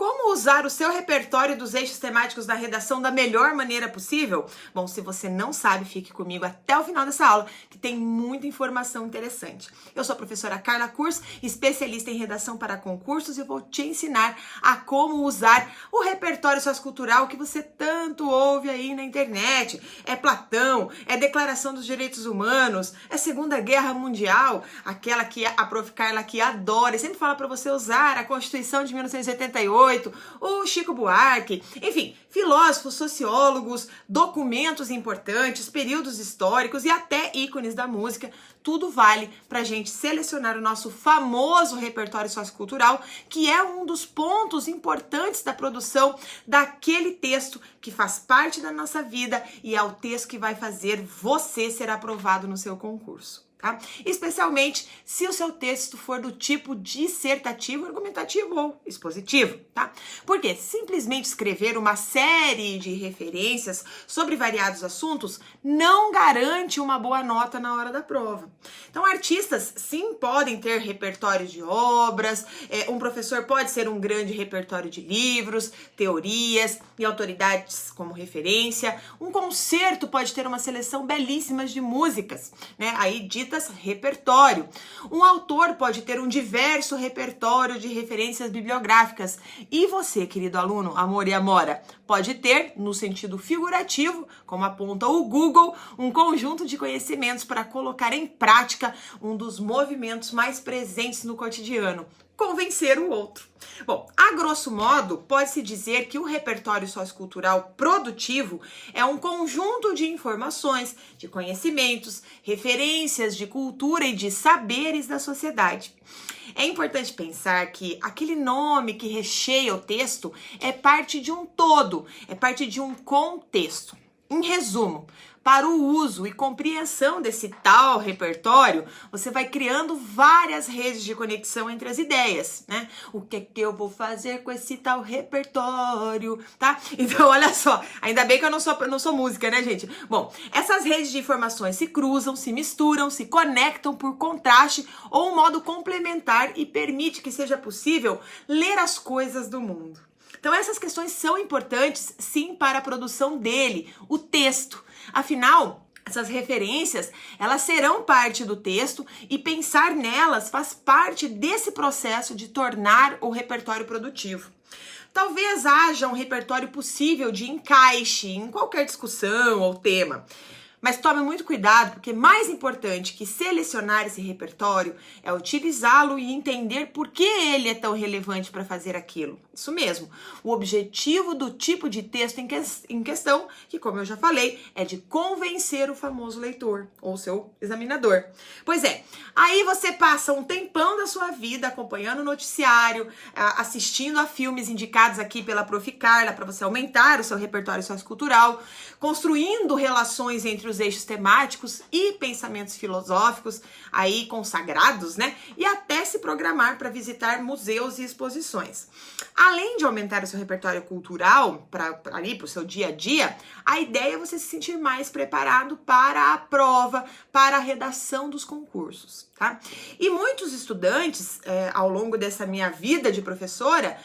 Como usar o seu repertório dos eixos temáticos da redação da melhor maneira possível? Bom, se você não sabe, fique comigo até o final dessa aula, que tem muita informação interessante. Eu sou a professora Carla Kurz, especialista em redação para concursos, e eu vou te ensinar a como usar o repertório sociocultural que você tanto ouve aí na internet. É Platão, é Declaração dos Direitos Humanos, é Segunda Guerra Mundial, aquela que a prof. Carla aqui adora e sempre fala para você usar a Constituição de 1988, o Chico Buarque, enfim, filósofos, sociólogos, documentos importantes, períodos históricos e até ícones da música. Tudo vale para a gente selecionar o nosso famoso repertório sociocultural, que é um dos pontos importantes da produção daquele texto que faz parte da nossa vida e é o texto que vai fazer você ser aprovado no seu concurso. Tá? Especialmente se o seu texto for do tipo dissertativo, argumentativo ou expositivo, tá? Porque simplesmente escrever uma série de referências sobre variados assuntos não garante uma boa nota na hora da prova. Então, artistas sim podem ter repertórios de obras, um professor pode ser um grande repertório de livros, teorias e autoridades como referência, um concerto pode ter uma seleção belíssima de músicas, né? Aí dita repertório. Um autor pode ter um diverso repertório de referências bibliográficas. E você, querido aluno, amor e amora, pode ter, no sentido figurativo, como aponta o Google, um conjunto de conhecimentos para colocar em prática um dos movimentos mais presentes no cotidiano: convencer o outro. Bom, a grosso modo, pode-se dizer que o repertório sociocultural produtivo é um conjunto de informações, de conhecimentos, referências de cultura e de saberes da sociedade. É importante pensar que aquele nome que recheia o texto é parte de um todo, é parte de um contexto. Em resumo, para o uso e compreensão desse tal repertório, você vai criando várias redes de conexão entre as ideias, né? O que é que eu vou fazer com esse tal repertório, tá? Então, olha só, ainda bem que eu não sou música, né, gente? Bom, essas redes de informações se cruzam, se misturam, se conectam por contraste ou um modo complementar e permite que seja possível ler as coisas do mundo. Então, essas questões são importantes, sim, para a produção dele, o texto. Afinal, essas referências, elas serão parte do texto e pensar nelas faz parte desse processo de tornar o repertório produtivo. Talvez haja um repertório possível de encaixe em qualquer discussão ou tema. Mas tome muito cuidado, porque mais importante que selecionar esse repertório é utilizá-lo e entender por que ele é tão relevante para fazer aquilo. Isso mesmo, o objetivo do tipo de texto em questão, que como eu já falei, é de convencer o famoso leitor ou seu examinador. Pois é, aí você passa um tempão da sua vida acompanhando o noticiário, assistindo a filmes indicados aqui pela prof. Carla para você aumentar o seu repertório sociocultural, construindo relações entre os eixos temáticos e pensamentos filosóficos aí consagrados, né? E até se programar para visitar museus e exposições. Além de aumentar o seu repertório cultural para o seu dia a dia, a ideia é você se sentir mais preparado para a prova, para a redação dos concursos, tá? E muitos estudantes, ao longo dessa minha vida de professora,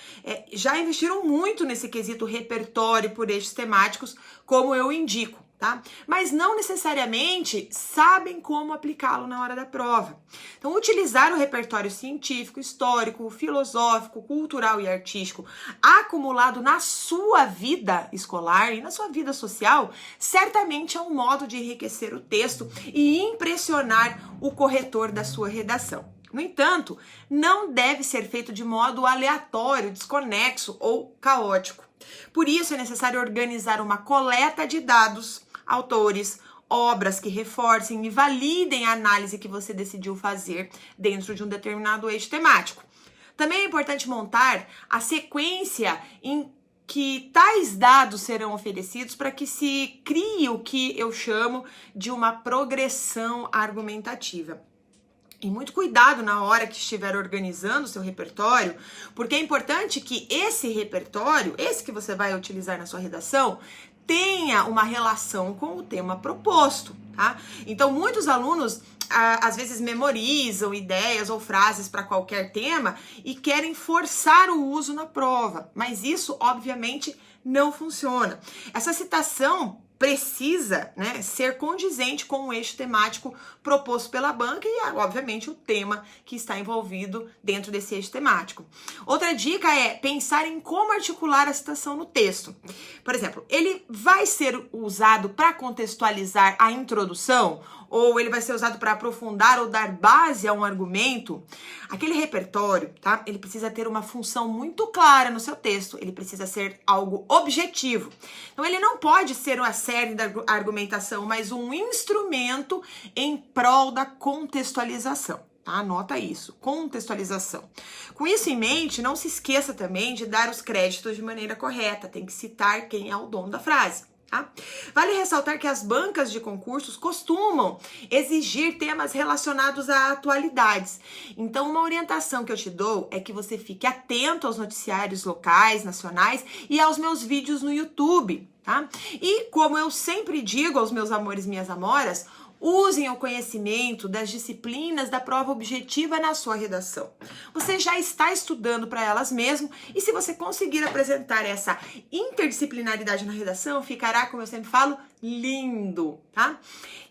já investiram muito nesse quesito repertório por eixos temáticos, como eu indico. Tá? Mas não necessariamente sabem como aplicá-lo na hora da prova. Então, utilizar o repertório científico, histórico, filosófico, cultural e artístico acumulado na sua vida escolar e na sua vida social, certamente é um modo de enriquecer o texto e impressionar o corretor da sua redação. No entanto, não deve ser feito de modo aleatório, desconexo ou caótico. Por isso, é necessário organizar uma coleta de dados, autores, obras que reforcem e validem a análise que você decidiu fazer dentro de um determinado eixo temático. Também é importante montar a sequência em que tais dados serão oferecidos para que se crie o que eu chamo de uma progressão argumentativa. E muito cuidado na hora que estiver organizando o seu repertório, porque é importante que esse repertório, esse que você vai utilizar na sua redação, tenha uma relação com o tema proposto, tá? Então, muitos alunos às vezes memorizam ideias ou frases para qualquer tema e querem forçar o uso na prova, mas isso obviamente não funciona. Essa citação precisa, né, ser condizente com o eixo temático proposto pela banca e, obviamente, o tema que está envolvido dentro desse eixo temático. Outra dica é pensar em como articular a citação no texto. Por exemplo, ele vai ser usado para contextualizar a introdução ou ele vai ser usado para aprofundar ou dar base a um argumento. Aquele repertório, tá? Ele precisa ter uma função muito clara no seu texto, ele precisa ser algo objetivo. Então ele não pode ser uma série da argumentação, mas um instrumento em prol da contextualização. Tá? Anota isso, contextualização. Com isso em mente, não se esqueça também de dar os créditos de maneira correta, tem que citar quem é o dono da frase. Tá? Vale ressaltar que as bancas de concursos costumam exigir temas relacionados a atualidades. Então, uma orientação que eu te dou é que você fique atento aos noticiários locais, nacionais e aos meus vídeos no YouTube. Tá? E como eu sempre digo aos meus amores e minhas amoras, usem o conhecimento das disciplinas da prova objetiva na sua redação. Você já está estudando para elas mesmo e se você conseguir apresentar essa interdisciplinaridade na redação, ficará, como eu sempre falo, lindo, tá?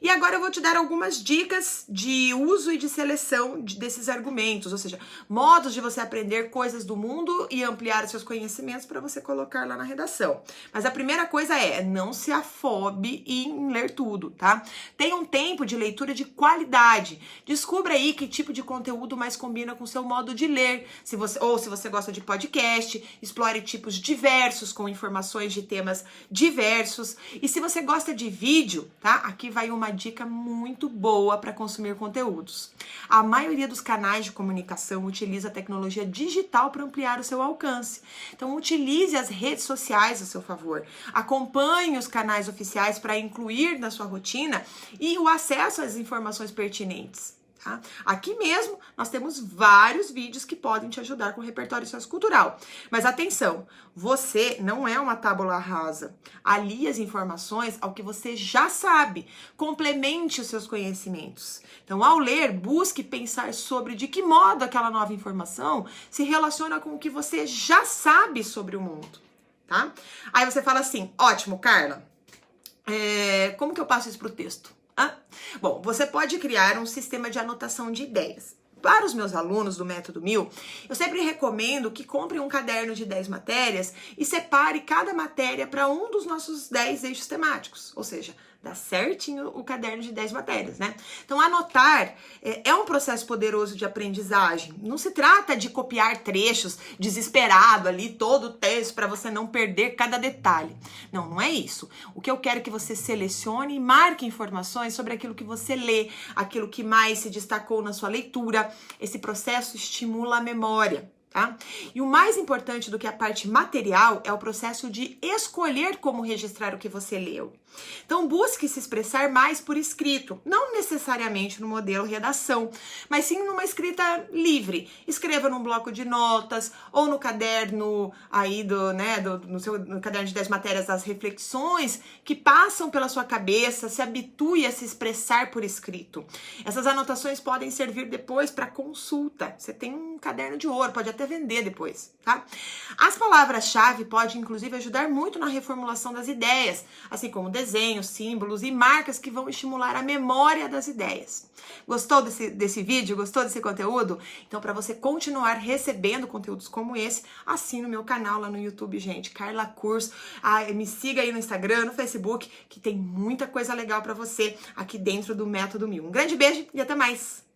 E agora eu vou te dar algumas dicas de uso e de seleção desses argumentos, ou seja, modos de você aprender coisas do mundo e ampliar os seus conhecimentos para você colocar lá na redação. Mas a primeira coisa é, não se afobe em ler tudo, tá? Tenha um tempo de leitura de qualidade. Descubra aí que tipo de conteúdo mais combina com o seu modo de ler. Se você gosta de podcast, explore tipos diversos com informações de temas diversos. E se você gosta de vídeo, tá? Aqui vai uma dica muito boa para consumir conteúdos. A maioria dos canais de comunicação utiliza a tecnologia digital para ampliar o seu alcance. Então, utilize as redes sociais a seu favor. Acompanhe os canais oficiais para incluir na sua rotina e o acesso às informações pertinentes. Tá? Aqui mesmo nós temos vários vídeos que podem te ajudar com o repertório sociocultural. Mas atenção, você não é uma tábula rasa. Alie as informações ao que você já sabe. Complemente os seus conhecimentos. Então, ao ler, busque pensar sobre de que modo aquela nova informação se relaciona com o que você já sabe sobre o mundo. Tá? Aí você fala assim, ótimo, Carla, como que eu passo isso para o texto? Bom, você pode criar um sistema de anotação de ideias. Para os meus alunos do Método 1000, eu sempre recomendo que comprem um caderno de 10 matérias e separe cada matéria para um dos nossos 10 eixos temáticos, ou seja, dá certinho o caderno de 10 matérias, né? Então, anotar é um processo poderoso de aprendizagem. Não se trata de copiar trechos desesperado ali, todo o texto, para você não perder cada detalhe. Não, não é isso. O que eu quero é que você selecione e marque informações sobre aquilo que você lê, aquilo que mais se destacou na sua leitura. Esse processo estimula a memória. Tá? E o mais importante do que a parte material é o processo de escolher como registrar o que você leu. Então, busque se expressar mais por escrito, não necessariamente no modelo redação, mas sim numa escrita livre. Escreva num bloco de notas ou no caderno aí no caderno de 10 matérias as reflexões que passam pela sua cabeça, se habitue a se expressar por escrito. Essas anotações podem servir depois para consulta. Você tem um caderno de ouro, pode até vender depois, tá? As palavras-chave podem, inclusive, ajudar muito na reformulação das ideias, assim como desenhos, símbolos e marcas que vão estimular a memória das ideias. Gostou desse vídeo? Gostou desse conteúdo? Então, para você continuar recebendo conteúdos como esse, assine o meu canal lá no YouTube, gente, Carla Curso. Me siga aí no Instagram, no Facebook, que tem muita coisa legal para você aqui dentro do Método 1000. Um grande beijo e até mais!